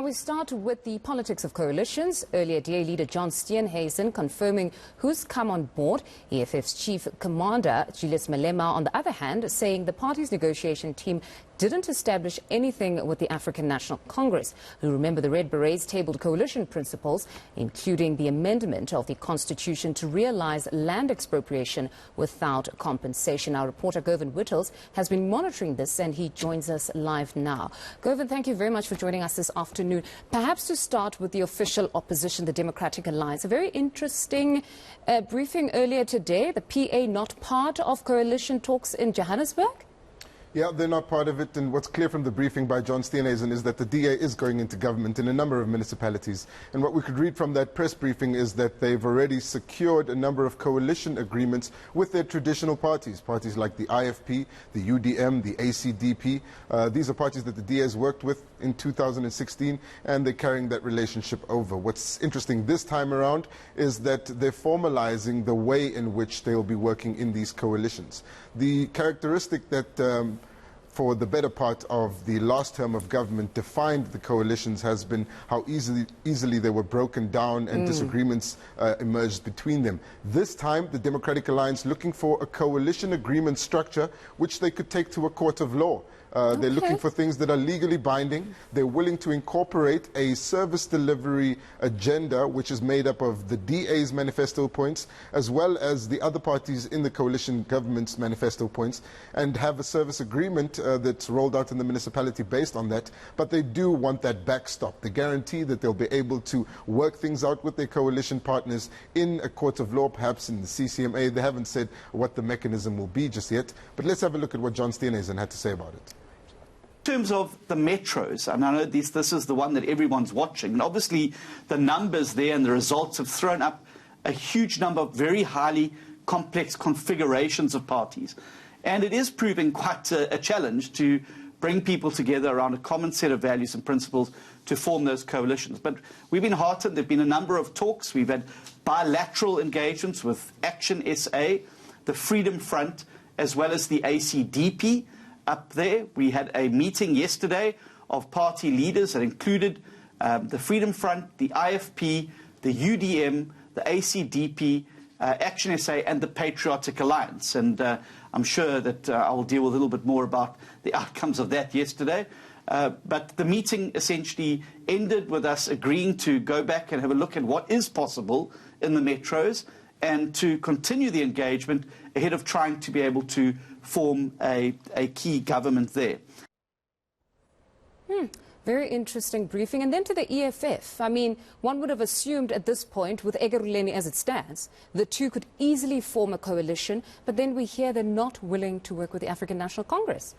We start with the politics of coalitions. Earlier, DA leader John Steenhuisen confirming who's come on board. EFF's chief commander, Julius Malema, on the other hand, saying the party's negotiation team didn't establish anything with the African National Congress, who, remember, the Red Berets tabled coalition principles, including the amendment of the Constitution to realize land expropriation without compensation. Our reporter, Govan Whittles, has been monitoring this, and he joins us live now. Govan, thank you very much for joining us this afternoon. Perhaps to start with the official opposition, the Democratic Alliance. A very interesting briefing earlier today. The PA not part of coalition talks in Johannesburg? Yeah, they're not part of it, and what's clear from the briefing by John Steenhuisen is that the DA is going into government in a number of municipalities. And what we could read from that press briefing is that they've already secured a number of coalition agreements with their traditional parties, parties like the IFP, the UDM, the ACDP. These are parties that the DA has worked with in 2016, and they're carrying that relationship over. What's interesting this time around is that they're formalizing the way in which they'll be working in these coalitions. The characteristic that for the better part of the last term of government defined the coalitions has been how easily they were broken down and disagreements emerged between them. This time, the Democratic Alliance looking for a coalition agreement structure which they could take to a court of law. They're looking for things that are legally binding. They're willing to incorporate a service delivery agenda which is made up of the DA's manifesto points as well as the other parties in the coalition government's manifesto points, and have a service agreement that's rolled out in the municipality based on that. But they do want that backstop, the guarantee that they'll be able to work things out with their coalition partners in a court of law, perhaps in the CCMA. They haven't said what the mechanism will be just yet. But let's have a look at what John Steenhuisen had to say about it. In terms of the metros, and I know this is the one that everyone's watching, and obviously the numbers there and the results have thrown up a huge number of very highly complex configurations of parties. And it is proving quite a challenge to bring people together around a common set of values and principles to form those coalitions. But we've been heartened. There have been a number of talks. We've had bilateral engagements with Action SA, the Freedom Front, as well as the ACDP. Up there, we had a meeting yesterday of party leaders that included the Freedom Front, the IFP, the UDM, the ACDP, Action SA and the Patriotic Alliance. And I'm sure that I will deal with a little bit more about the outcomes of that yesterday. But the meeting essentially ended with us agreeing to go back and have a look at what is possible in the metros and to continue the engagement ahead of trying to be able to form a key government there. Very interesting briefing. And then to the EFF. I mean, one would have assumed at this point, with Egeruleni as it stands, the two could easily form a coalition, but then we hear they're not willing to work with the African National Congress.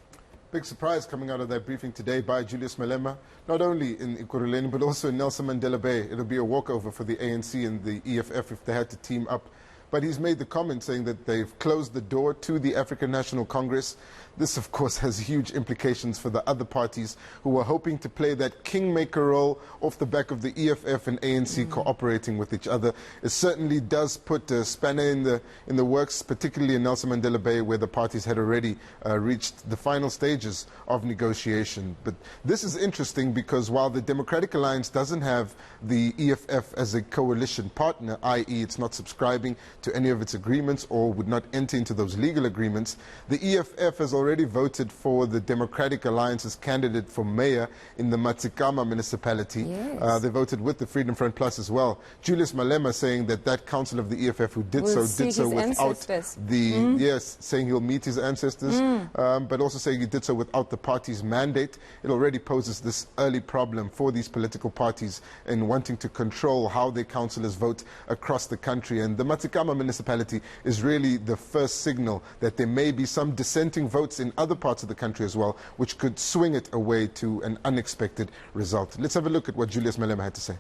Big surprise coming out of that briefing today by Julius Malema, not only in Ekurhuleni but also in Nelson Mandela Bay. It'll be a walkover for the ANC and the EFF if they had to team up. But he's made the comment saying that they've closed the door to the African National Congress. This, of course, has huge implications for the other parties who are hoping to play that kingmaker role off the back of the EFF and ANC cooperating with each other. It certainly does put a spanner in the works, particularly in Nelson Mandela Bay, where the parties had already reached the final stages of negotiation. But this is interesting because while the Democratic Alliance doesn't have the EFF as a coalition partner, i.e. it's not subscribing to any of its agreements or would not enter into those legal agreements, the EFF has already voted for the Democratic Alliance's candidate for mayor in the Matsikama municipality. Yes. They voted with the Freedom Front Plus as well. Julius Malema saying that that council of the EFF who did so without the, yes, saying he'll meet his ancestors, but also saying he did so without the party's mandate. It already poses this early problem for these political parties in wanting to control how their councillors vote across the country. And the Matsikama municipality is really the first signal that there may be some dissenting votes in other parts of the country as well, which could swing it away to an unexpected result. Let's have a look at what Julius Malema had to say.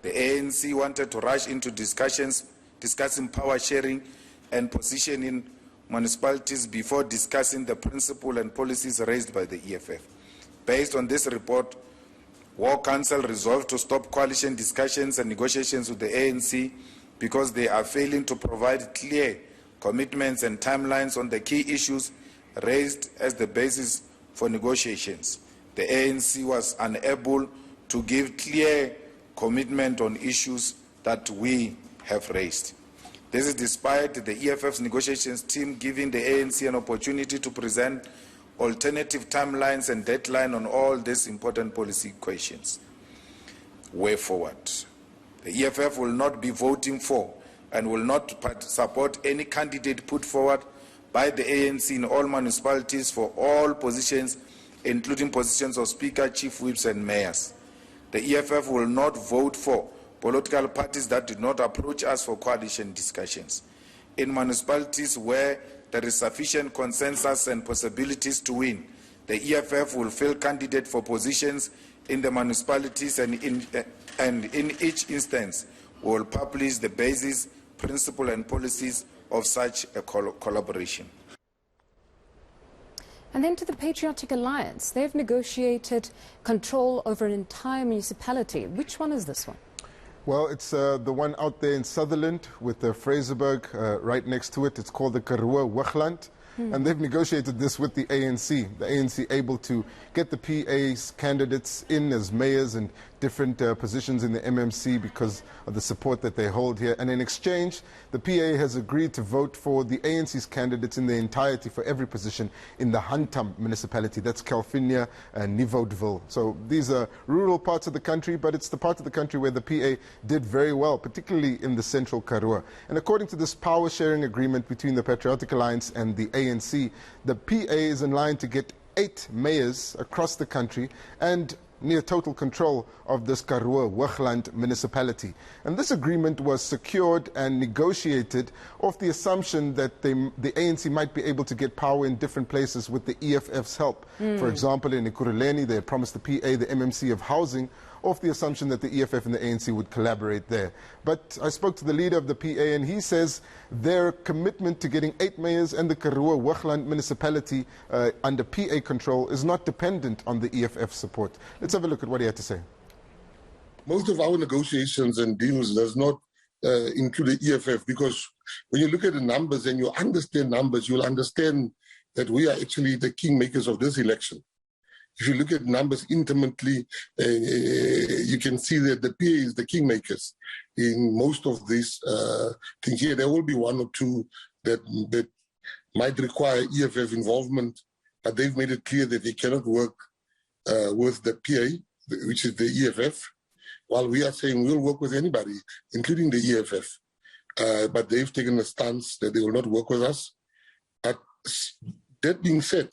The ANC wanted to rush into discussing power sharing and positioning municipalities before discussing the principle and policies raised by the EFF. Based on this report, War Council resolved to stop coalition discussions and negotiations with the ANC because they are failing to provide clear commitments and timelines on the key issues raised as the basis for negotiations. The ANC was unable to give clear commitment on issues that we have raised. This is despite the EFF's negotiations team giving the ANC an opportunity to present alternative timelines and deadline on all these important policy questions. Way forward. The EFF will not be voting for and will not support any candidate put forward by the ANC in all municipalities for all positions, including positions of Speaker, Chief Whips and Mayors. The EFF will not vote for political parties that did not approach us for coalition discussions. In municipalities where there is sufficient consensus and possibilities to win, the EFF will field candidates for positions in the municipalities, and in each instance we will publish the basis, principle and policies of such a collaboration. And then to the Patriotic Alliance. They've negotiated control over an entire municipality. Which one is this one? Well, it's the one out there in Sutherland with the Fraserburg right next to it. It's called the Karoo Hoogland. And they've negotiated this with the ANC. The ANC able to get the PA's candidates in as mayors and different positions in the MMC because of the support that they hold here. And in exchange, the PA has agreed to vote for the ANC's candidates in their entirety for every position in the Hantam municipality. That's Calvinia and Nieuwoudtville. So these are rural parts of the country, but it's the part of the country where the PA did very well, particularly in the central Karoo. And according to this power sharing agreement between the Patriotic Alliance and the ANC, the PA is in line to get 8 mayors across the country and near total control of this Karoo Hoogland municipality. And this agreement was secured and negotiated off the assumption that the ANC might be able to get power in different places with the EFF's help. For example, in Ekurhuleni, they had promised the PA the MMC of housing off the assumption that the EFF and the ANC would collaborate there. But I spoke to the leader of the PA and he says their commitment to getting 8 mayors and the Karoo Hoogland municipality under PA control is not dependent on the EFF support. Let's have a look at what he had to say. Most of our negotiations and deals does not include the EFF, because when you look at the numbers and you understand numbers, you'll understand that we are actually the kingmakers of this election. If you look at numbers intimately, you can see that the PA is the kingmakers in most of these things here. There will be 1 or 2 that might require EFF involvement, but they've made it clear that they cannot work with the PA, which is the EFF, while we are saying we'll work with anybody, including the EFF. But they've taken a stance that they will not work with us. But that being said,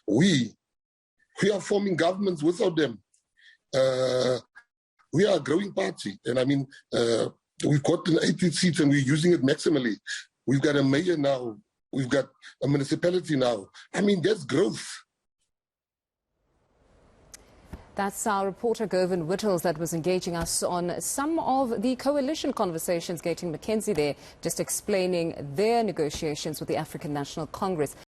we are forming governments without them. We are a growing party. And I mean, we've gotten 80 seats and we're using it maximally. We've got a mayor now. We've got a municipality now. I mean, that's growth. That's our reporter Govan Whittles that was engaging us on some of the coalition conversations. Gating McKenzie there, just explaining their negotiations with the African National Congress.